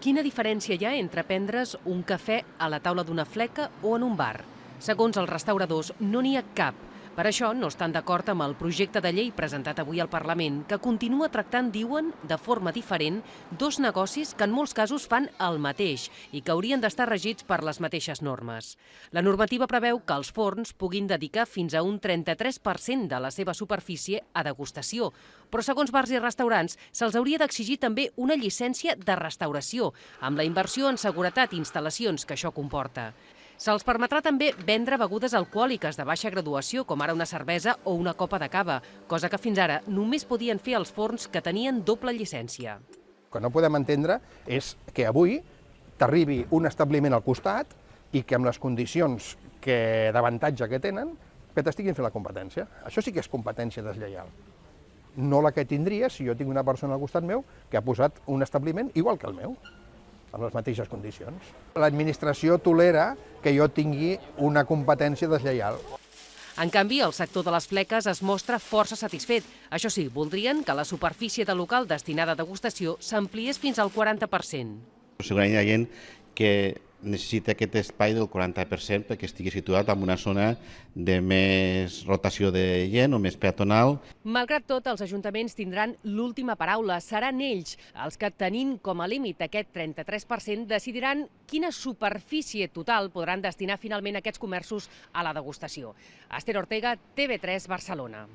Quina diferència hi ha entre prendre's un cafè a la taula d'una fleca o en un bar? Segons els restauradors, no n'hi ha cap. Per això no estan d'acord amb el projecte de llei presentat avui al Parlament, que continua tractant, diuen, de forma diferent, dos negocis que en molts casos fan el mateix i que haurien d'estar regits per les mateixes normes. La normativa preveu que els forns puguin dedicar fins a un 33% de la seva superfície a degustació, però segons bars i restaurants se'ls hauria d'exigir també una llicència de restauració, amb la inversió en seguretat i instal·lacions que això comporta. Se'ls permetrà també vendre begudes alcohòliques de baixa graduació, com ara una cervesa o una copa de cava, cosa que fins ara només podien fer els forns que tenien doble llicència. El que no podem entendre és que avui t'arribi un establiment al costat i que amb les condicions d'avantatge que tenen, que t'estiguin fent la competència. Això sí que és competència deslleial. No la que tindria si jo tinc una persona al costat meu que ha posat un establiment igual que el meu, amb les mateixes condicions. L'administració tolera que jo tingui una competència deslleial. En canvi, el sector de les fleques es mostra força satisfet. Això sí, voldrien que la superfície de local destinada a degustació s'ampliés fins al 40%. Segurament hi ha gent que necessita aquest espai del 40% perquè estigui situat en una zona de més rotació de gent o més peatonal. Malgrat tot, els ajuntaments tindran l'última paraula. Seran ells els que, tenint com a límit aquest 33%, decidiran quina superfície total podran destinar finalment aquests comerços a la degustació. Esther Ortega, TV3, Barcelona.